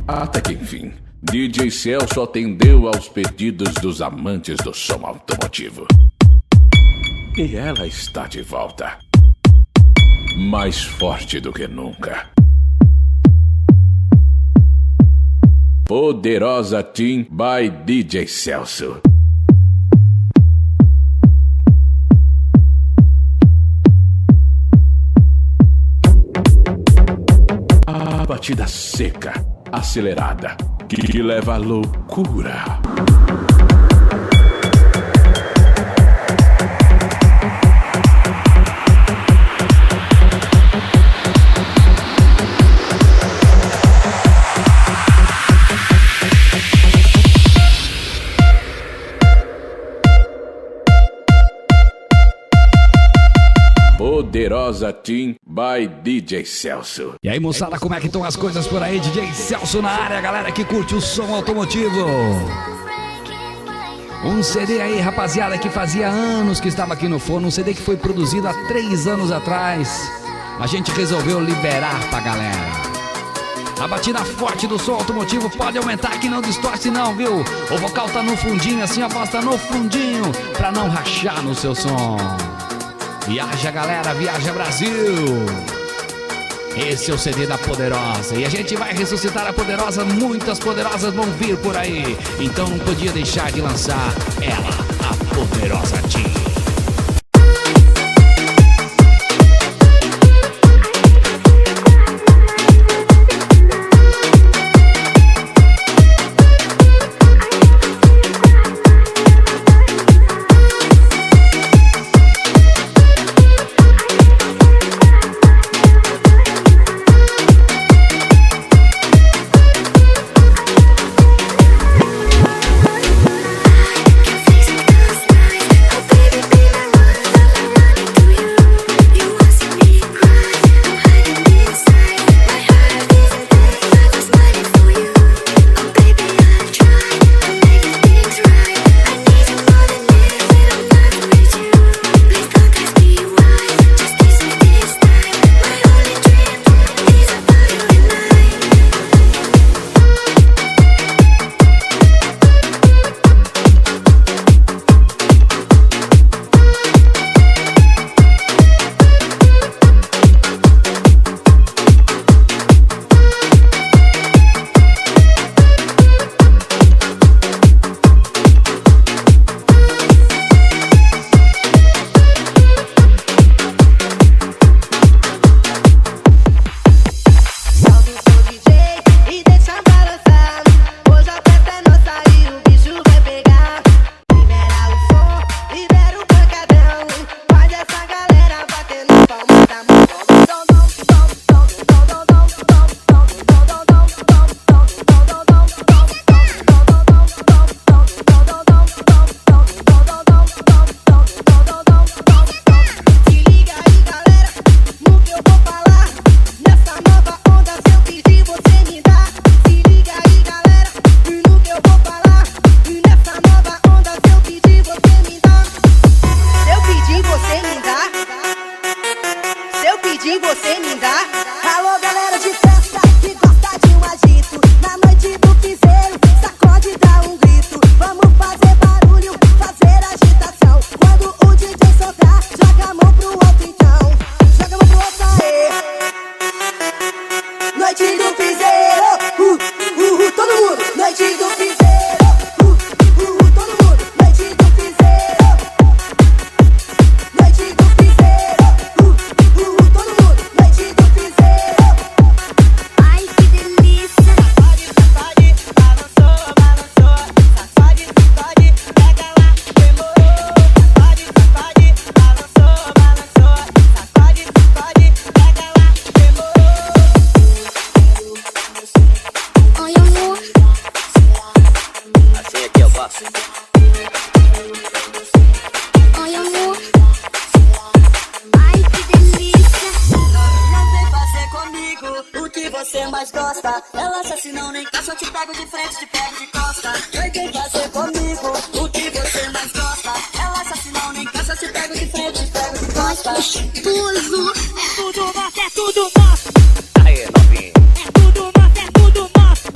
Até que enfim, DJ Celso atendeu aos pedidos dos amantes do som automotivo. E ela está de volta, mais forte do que nunca. Poderosa Team by DJ Celso. A batida seca, acelerada, que leva à loucura. Poderosa Team by DJ Celso. E aí, moçada, como é que estão as coisas por aí? DJ Celso na área, galera que curte o som automotivo. Um CD aí, rapaziada, que fazia anos que estava aqui no forno. Um CD que foi produzido há 3 anos atrás. A gente resolveu liberar pra galera. A batida forte do som automotivo pode aumentar, que não distorce não, viu? O vocal tá no fundinho, assim, a voz tá no fundinho, pra não rachar no seu som. Viaja, galera, viaja, Brasil. Esse é o CD da Poderosa. E a gente vai ressuscitar a Poderosa. Muitas Poderosas vão vir por aí. Então não podia deixar de lançar ela, a Poderosa Team. você mais gosta. Ela se não nem caça, eu te pego de frente, te pego de costa. Oi, quem fazer comigo o que você mais gosta. Ela se não nem caça, eu te pego de frente, te pego de costa. Gostoso, é tudo nosso, é tudo nosso. Aí, novinho. É tudo nosso, é tudo nosso.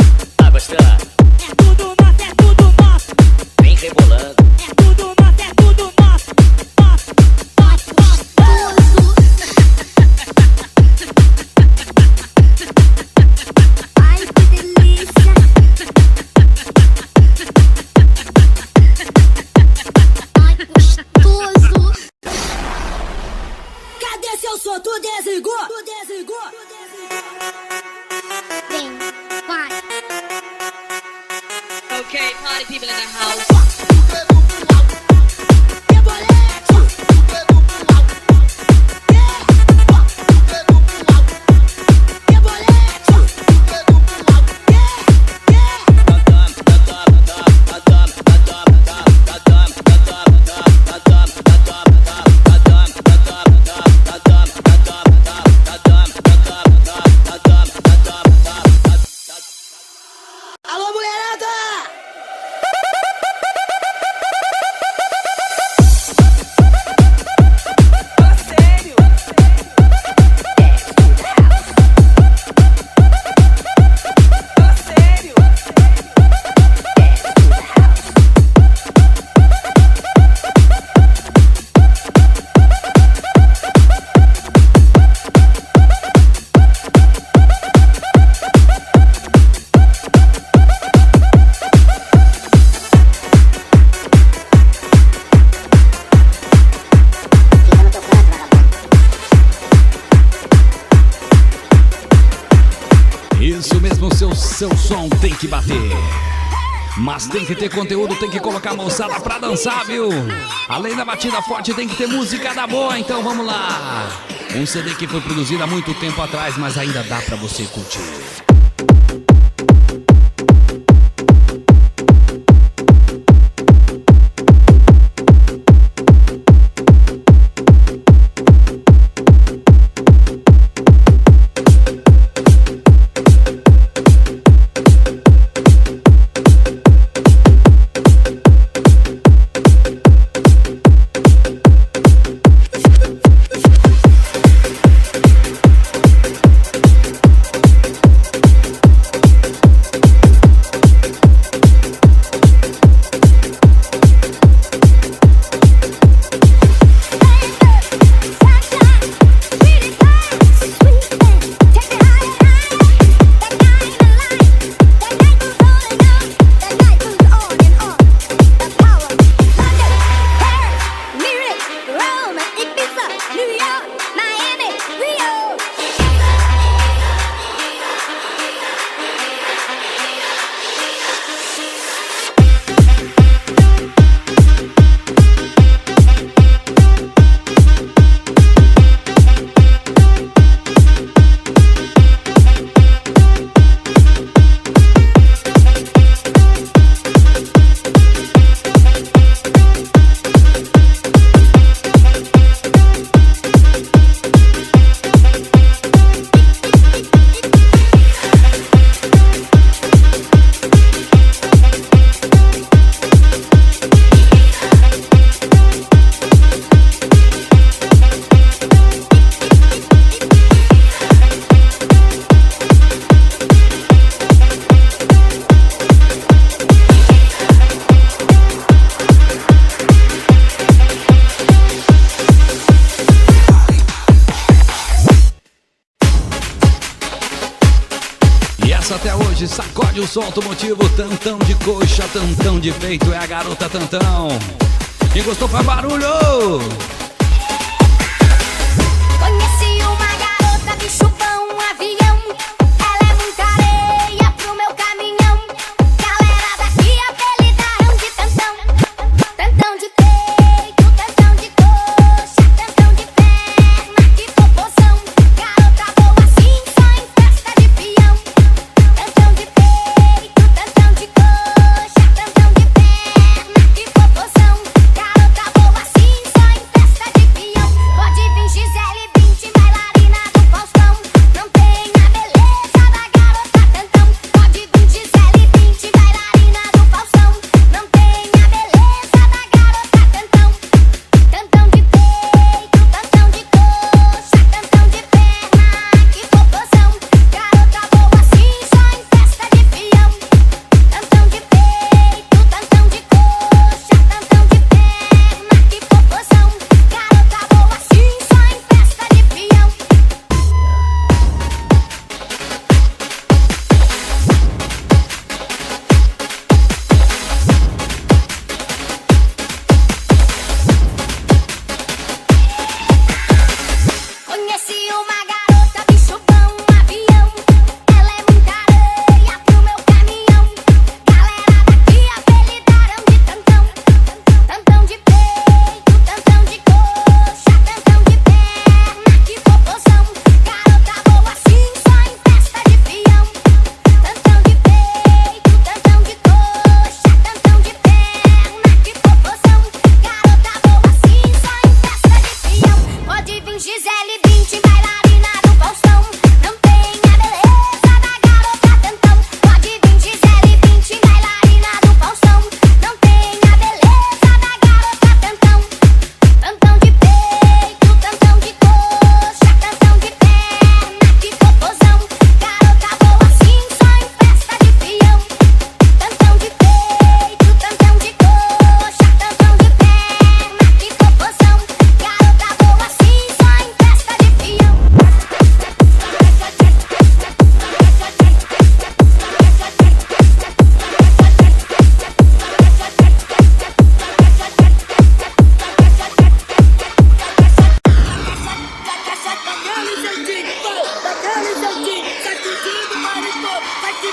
party people in the house. Alô, mulherada! Isso mesmo, seu som tem que bater. Mas tem que ter conteúdo, tem que colocar a moçada pra dançar, viu? Além da batida forte, tem que ter música da boa, então vamos lá. Um CD que foi produzido há muito tempo atrás, mas ainda dá pra você curtir. Até hoje, sacode o som automotivo, tantão de coxa, tantão de peito, é a garota Tantão. Quem gostou faz barulho! Conheci uma garota, bicho bom, um avião. Ela é muita areia pro meu caminhão. Galera daqui apelidaram de Tantão. Tantão de peito, tantão de coxa, tantão de perna, de proporção. Garota boa assim, só em festa de peão. Tantão de peito, tantão de coxa, tantão de perna, de proporção. Garota boa assim, só em festa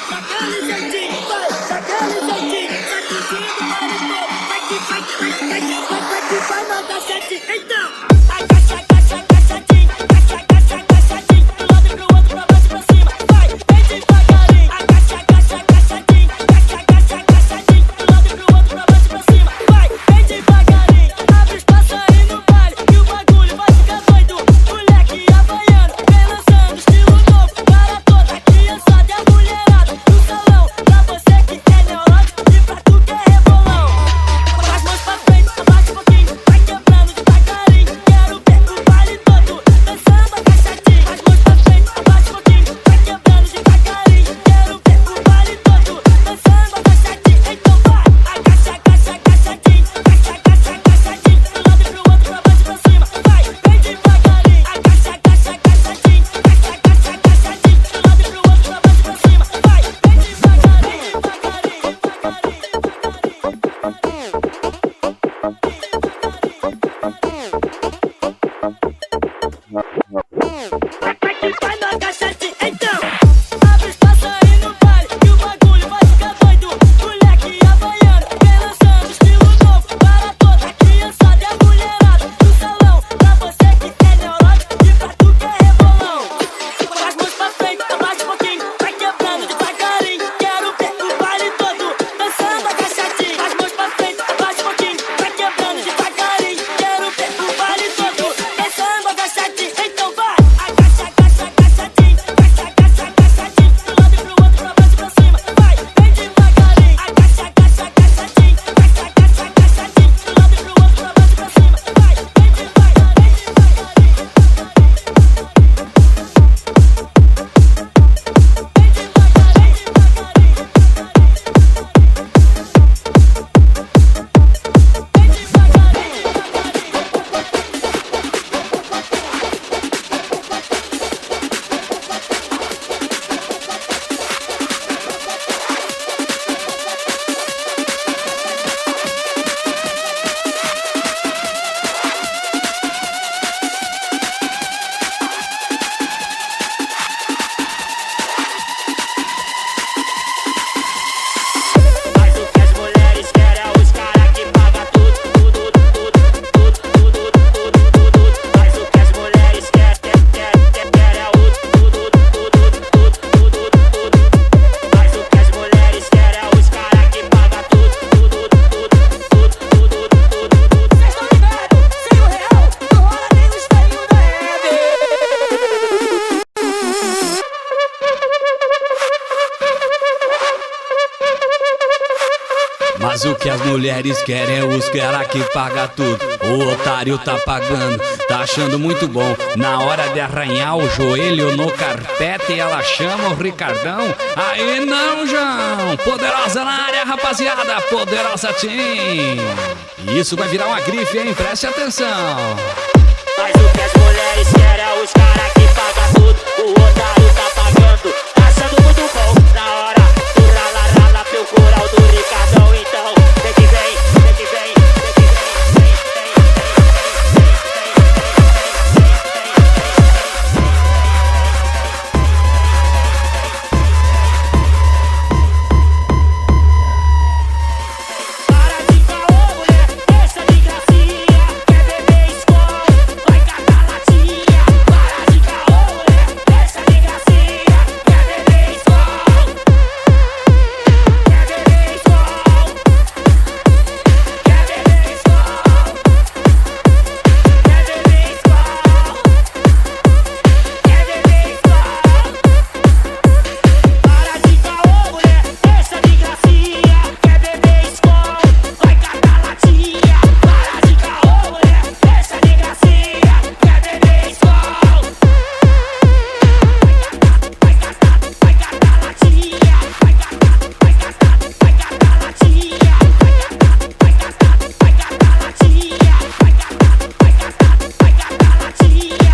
daquele jeitinho, vai, daquele jeitinho, sacudindo o vale todo. Vai que vai mandar sete, então. Agacha, agacha, agachadinho, agacha, agacha, agachadinho, pro lado e pro outro, pra baixo e pra cima, vai, vem devagarinho. Agacha, agacha, agachadinho, agacha, agacha, agachadinho, pro lado e pro outro, pra baixo e pra cima, vai, vem devagarinho. Abre espaço aí no baile, que o bagulho vai ficar doido. Moleque havaiano, vem lançando estilo novo para toda a criançada e a mulherada do salão. Pra você que é neurótico e pra tu que é rebolão. Com as mãos pra frente, abaixa um pouquinho, vai quebrando devagarinho. Quero ver o baile todo dançando agachadinho. Com as mãos pra frente, abaixa um pouquinho, vai quebrando devagarinho. Quero ver o baile todo dançando agachadinho. Então vai, agacha, agacha, agachadinho, agacha, agacha, agachadinho, pro lado e pro outro, pra baixo e pra cima, vai, vem devagarinho. Agacha, agacha, agachadinho, agacha, agacha, agachadinho, pro lado e pro outro, pra baixo e pra cima, vai, vem devagarinho, devagarinho, vai no agachadinho, então. Abre espaço aí no baile, que o bagulho vai ficar doido. Moleque havaiano, vem lançando estilo novo para toda a criançada e a mulherada do salão. Pra você que é neurótico e pra tu que é rebolão. Com as mãos pra frente, abaixa um pouquinho, vai quebrando devagarinho. Quero ver o baile todo dançando agachadinho. Com as mãos pra frente, abaixa um pouquinho, vai quebrando devagarinho. Quero ver o baile todo dançando agachadinho. Então vai, agacha, agacha, agachadinho, agacha, agacha, agachadinho, pro lado e pro outro, pra baixo e pra cima, vai, vem devagarinho. Agacha, agacha, agachadinho, agacha, agacha, agachadinho, pro lado e pro outro, pra baixo e pra cima, vai, vem Mas o que as mulheres querem é os caras que pagam tudo, tudo, tudo, tudo, tudo, tudo, tudo. Mas o que as mulheres querem é o tudo, tudo, tudo, tudo, tudo. Mas o que as mulheres querem é os caras que pagam tudo, tudo, tudo, tudo, tudo, tudo. Cês tão ligados? Sem o real, não rola nem no estalinho da Hebe. Mas o que as mulheres querem é os cara que paga tudo. O otário tá pagando, tá achando muito bom. Na hora de arranhar o joelho no carpete, ela chama o Ricardão. Aí não, João. Poderosa na área, rapaziada. Poderosa Team. Isso vai virar uma grife, hein? Preste atenção. Mas o que as mulheres querem é os caras que pagam tudo. O otário tá pagando, tá achando muito bom. Na hora do rala-rala, procura o do Ricardão. Então, vem que vem, vem que vem, vem que vem, vem, vem, Para de caô, mulher, deixa de gracinha. Quer beber Skol, vai catar latinha. Para de caô, mulher, deixa de gracinha. Quer beber Skol, quer beber Skol, quer beber Skol, quer beber Skol, quer beber Skol. Para de caô, mulher, deixa de gracinha. Quer beber Skol, vai catar latinha. Para de caô, mulher, deixa de gracinha. Quer beber Skol, vai catar latinha. Vai catar latinha. Vai catar latinha.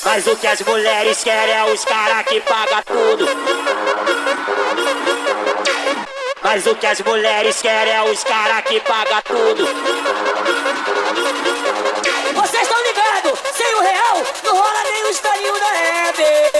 Mas o que as mulheres querem é os caras que pagam tudo. Mas o que as mulheres querem é os caras que pagam tudo. Vocês estão ligados? Sem o real, não rola nem o estalinho da Hebe.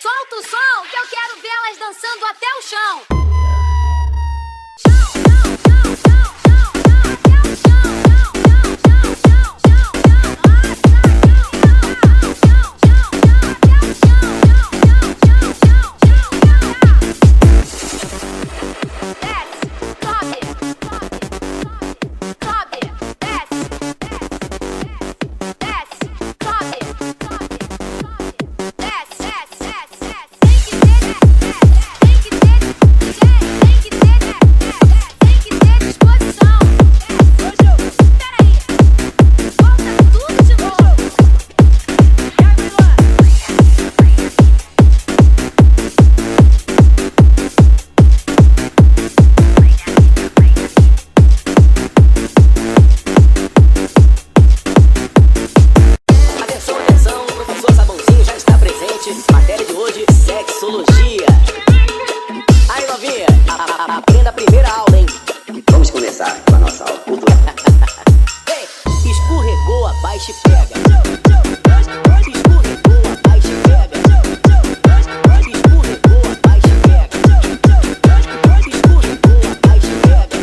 Solta o som que eu quero vê-las dançando até o chão. Matéria de hoje, sexologia. Aí, novinha, aprenda a primeira aula, hein? Vamos começar com a nossa aula cultural. Ei, escorregou, abaixa e pega. Escorregou, abaixa e pega. Escorregou, abaixa e pega. Escorregou, abaixa e pega.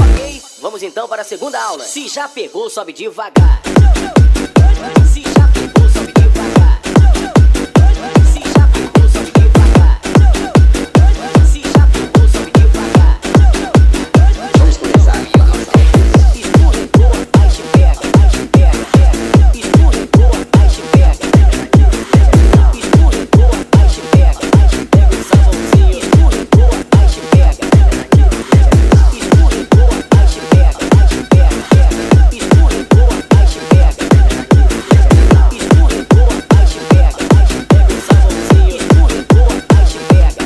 Ok, vamos então para a segunda aula. Se já pegou, sobe devagar. Se já pegou, sobe devagar. Se já pegou, sobe devagar. Se já pegou, sobe devagar. Vamos começar com a nossa aula. Escorregou, abaixa e pega, abaixa e pega, pega. Escorregou, abaixa e pega. Escorregou, abaixa e pega, abaixa e pega o sabãozinho. Escorregou, abaixa e pega. Escorregou, abaixa e pega, abaixa e pega, pega. Escorregou, abaixa e pega. Escorregou, abaixa e pega, abaixa e pega o sabãozinho. Escorregou, abaixa e pega.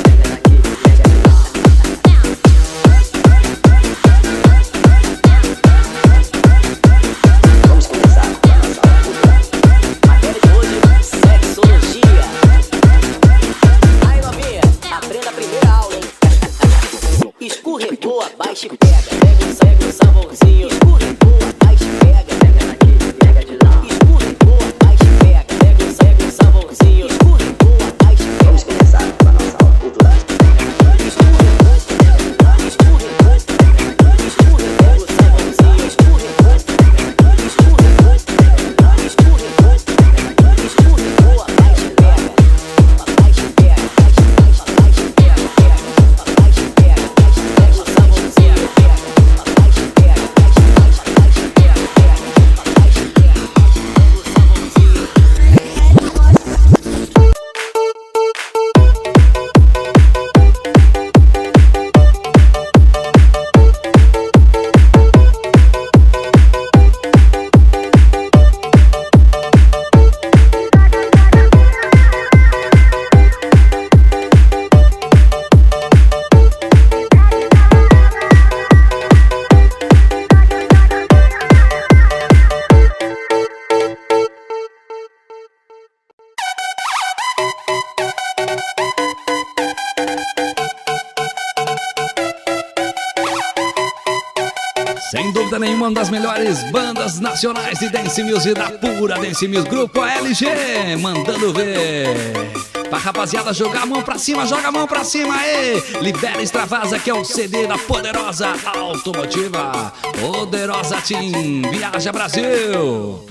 Vamos começar com a nossa aula cultural. Matéria de hoje, sexologia. Aí, novinha, aprenda a primeira aula, hein? Escorregou, abaixa e pega. Pega o sabãozinho. Escorregou, abaixa e pega. Pega de lá. Escorregou, abaixa e pega. Pega o sabãozinho. Escorregou, abaixa e pega. Vamos começar com a nossa aula cultural. Escorregou, escorregou, escorregou o sabãozinho. Escorregou, escorregou, escorregou, escorregou, abaixa e pega. Abaixa e pega, abaixa e pega, abaixa e pega, abaixa e pega o sabãozinho. Pega, abaixa e pega, abaixa e pega, abaixa e pega, abaixa e pega o sabãozinho. Sem dúvida nenhuma, uma das melhores bandas nacionais de Dance Music, da pura Dance Music, Grupo LG, mandando ver. Pra rapaziada jogar a mão pra cima, joga a mão pra cima, aí. Libera Extravasa, que é o CD da poderosa automotiva. Poderosa Team, Viaja Brasil.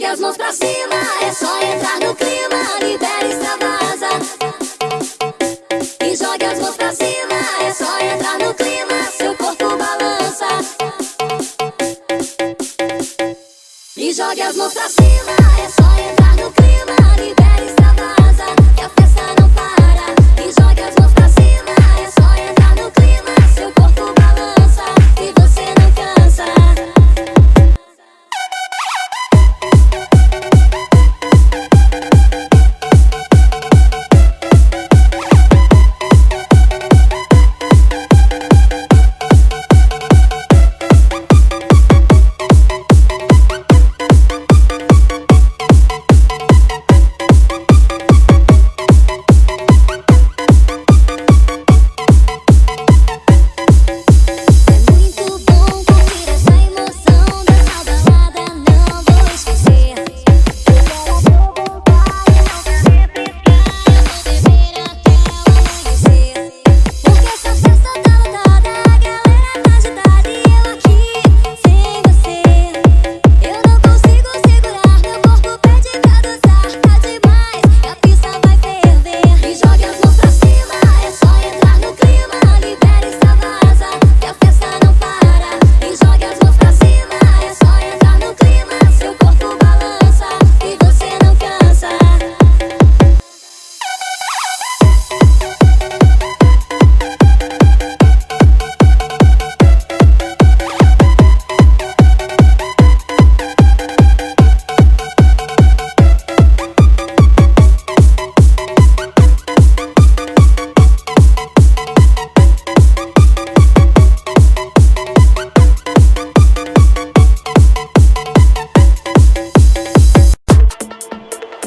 jogue as mãos pra cima, é só entrar no clima, libera e extravasa. E jogue as mãos pra cima, é só entrar no clima, seu corpo balança. E jogue as mãos pra cima, é só entrar no clima, libera e extravasa, que a festa não para. E jogue as mãos pra cima, é só entrar no clima, seu corpo balança e você não cansa.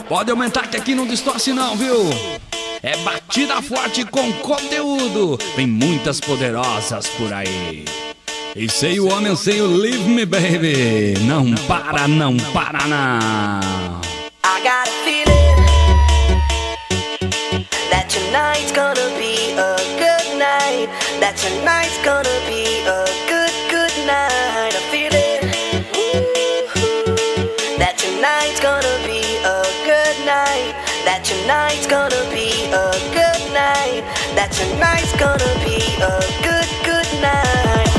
Pode aumentar que aqui não distorce não, viu? É batida forte com conteúdo. Tem muitas poderosas por aí. E sei o homem, sei o Leave Me Baby. Não para, não para não. I got a feeling that tonight's gonna be a good night. That tonight's gonna be a good, good night. A feeling that tonight's gonna be a good night. That tonight's gonna be a good night. That tonight's gonna be a good, good night.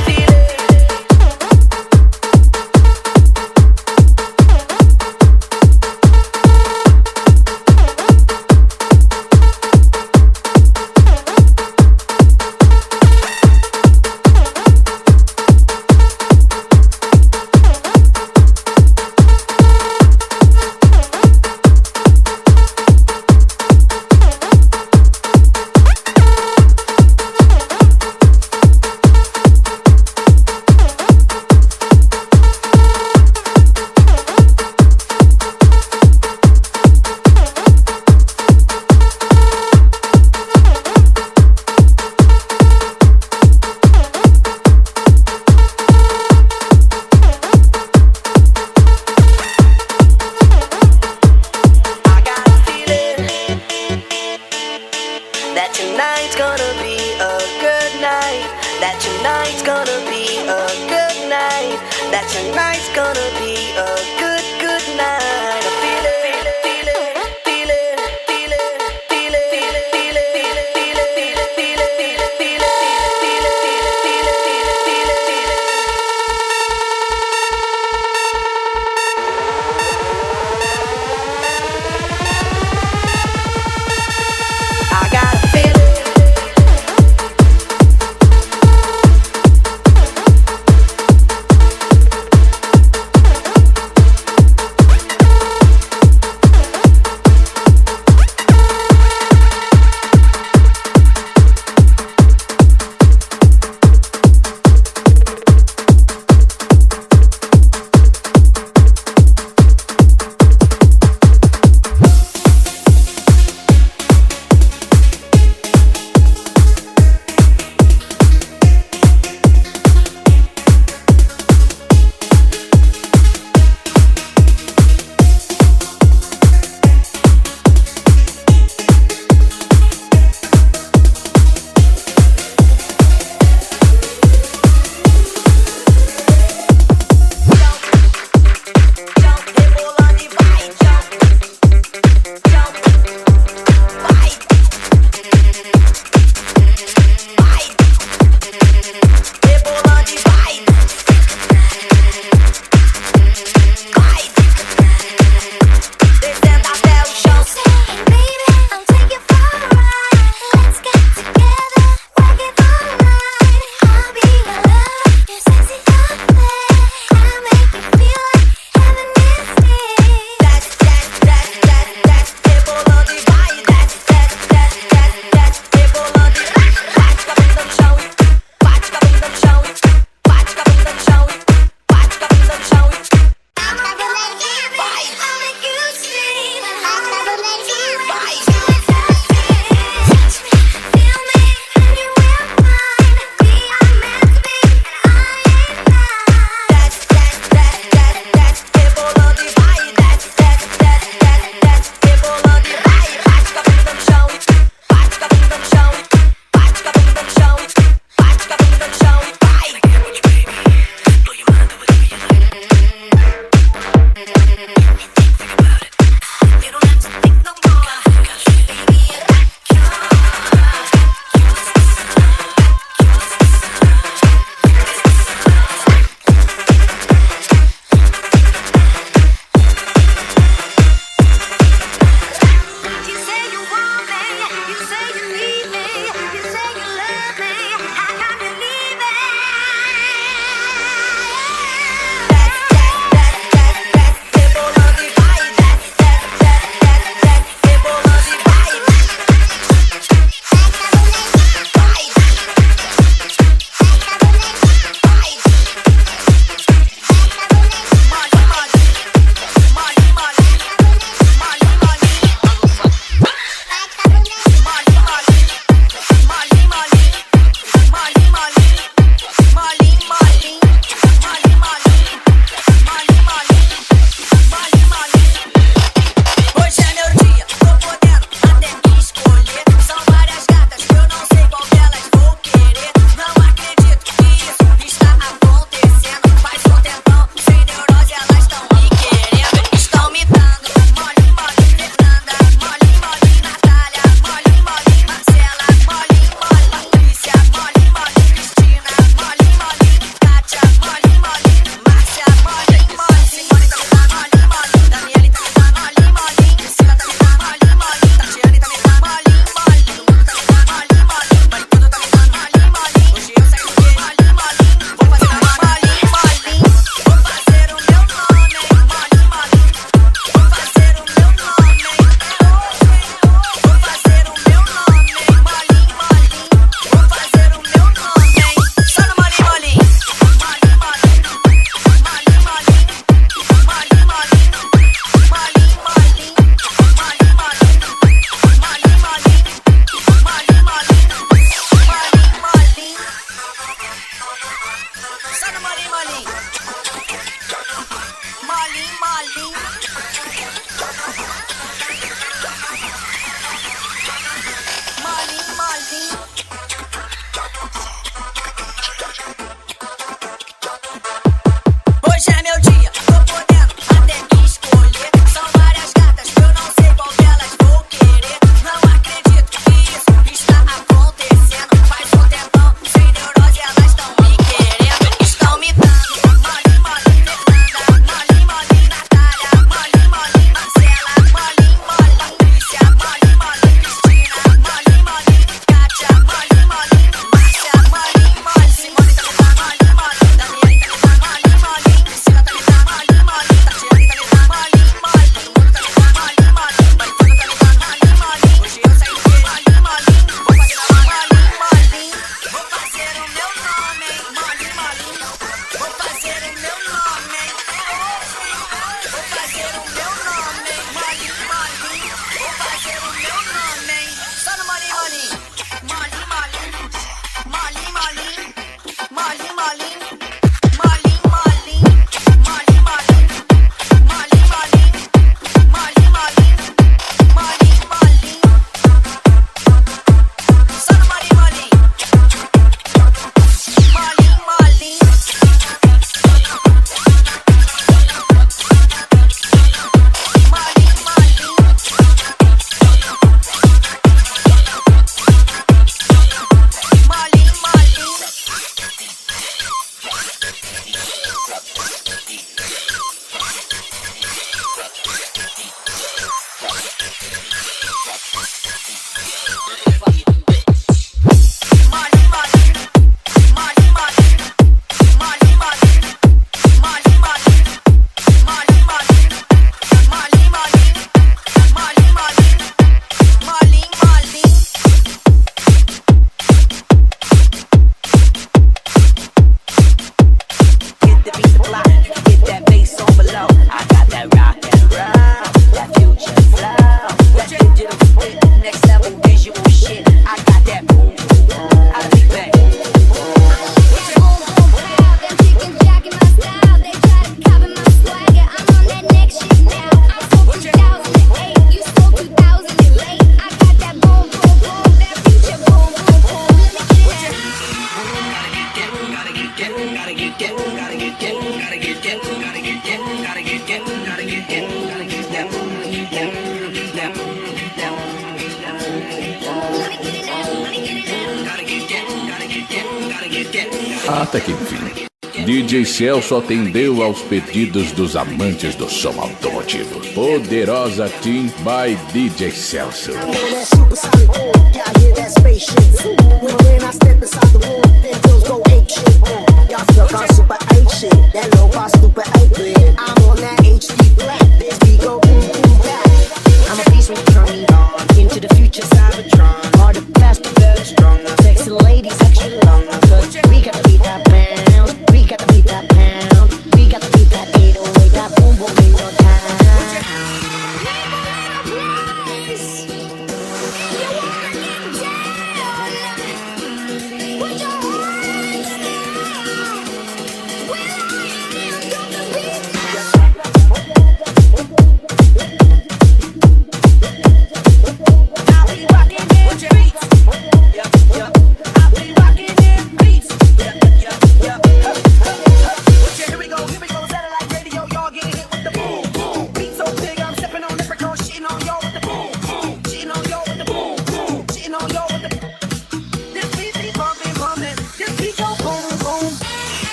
Até que enfim, DJ Celso atendeu aos pedidos dos amantes do som automotivo. Poderosa Team by DJ Celso.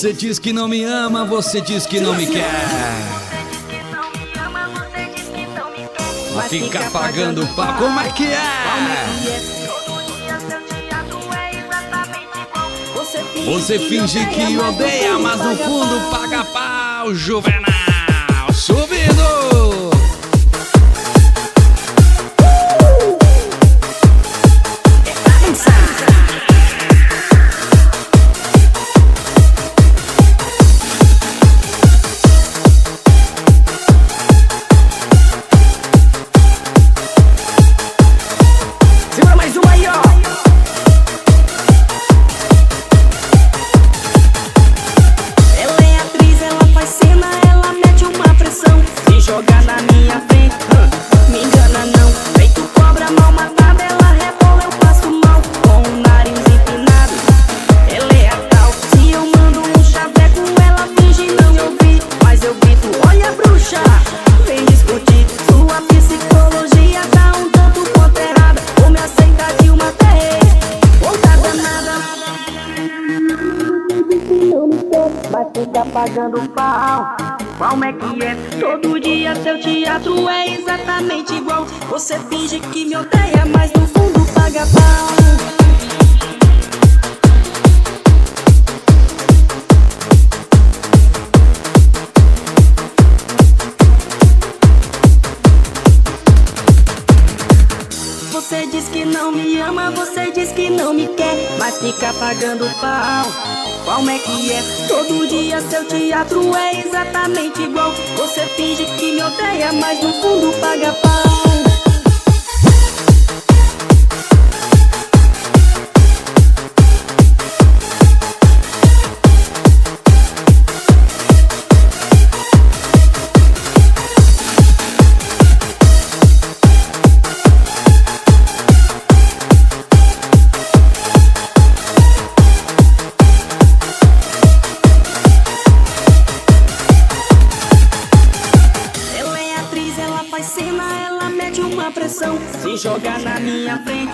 Você diz que não me ama, você diz que não me quer. Vai ficar pagando pau, como é que é? Você finge que odeia, mas no fundo paga pau, Juvenal. Subindo! Pagando pau, como é que é? Todo dia seu teatro é exatamente igual. Você finge que me odeia, mas no fundo paga pau. Você diz que não me ama, você diz que não me quer, mas fica pagando pau. Como é que é? Todo dia seu teatro é exatamente igual. Você finge que me odeia, mas no fundo paga pau. Se jogar na minha frente,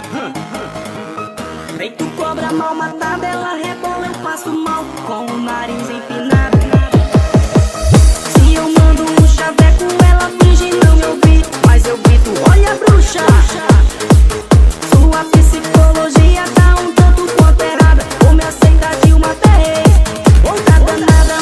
feito cobra mal matada, ela rebola, eu faço mal com o nariz empinado. Se eu mando um chaveco, ela finge não me ouvir, mas eu grito, olha bruxa. Sua psicologia tá um tanto quanto errada, ou me aceita de uma vez, ou tá danada.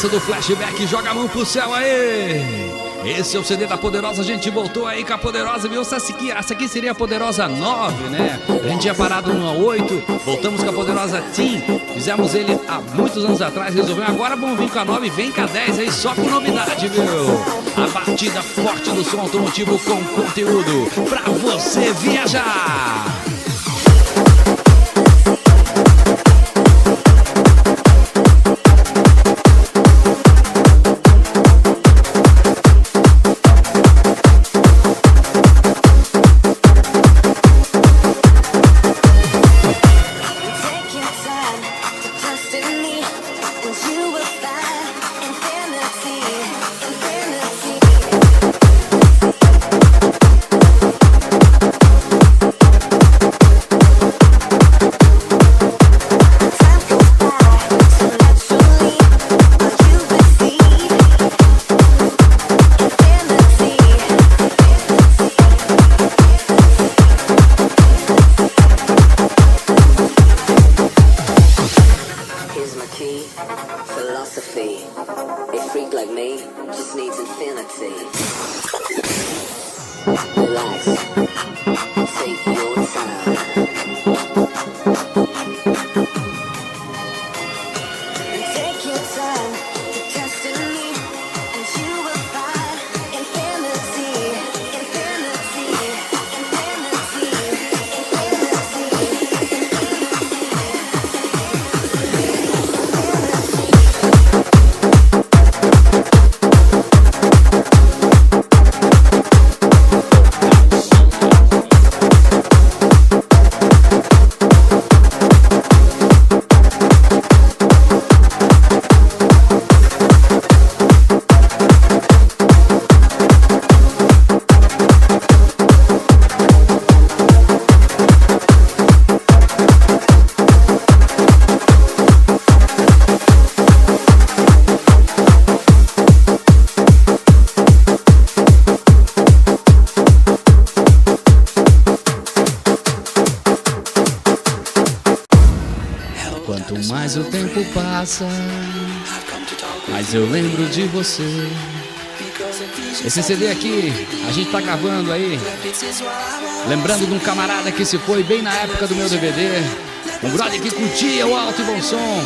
Do flashback, joga a mão pro céu aí. Esse é o CD da Poderosa, a gente voltou aí com a Poderosa, viu? Essa aqui seria a Poderosa 9, né? A gente tinha parado no 8, voltamos com a Poderosa Teen, fizemos ele há muitos anos atrás, resolvemos, agora vamos vir com a 9, vem com a 10 aí, só com novidade, viu? A batida forte do som automotivo com conteúdo pra você viajar. Mais o tempo passa, mas eu lembro de você. Esse CD aqui, a gente tá gravando aí, lembrando de um camarada que se foi bem na época do meu DVD. Um brother que curtia o alto e bom som,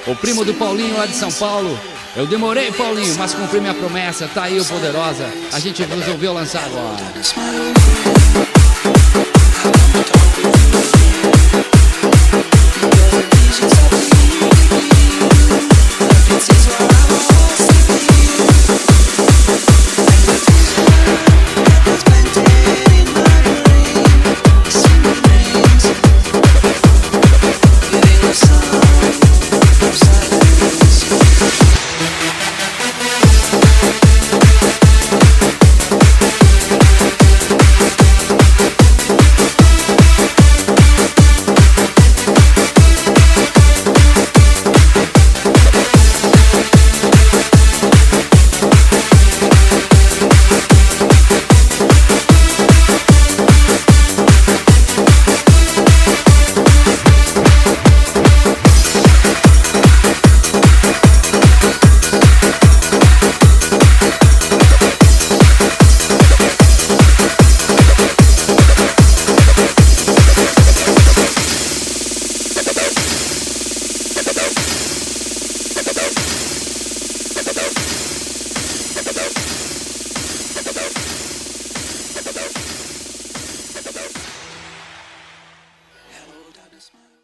o primo do Paulinho lá de São Paulo. Eu demorei, Paulinho, mas cumpri minha promessa. Tá aí o Poderosa, a gente resolveu lançar agora. In my Christmas.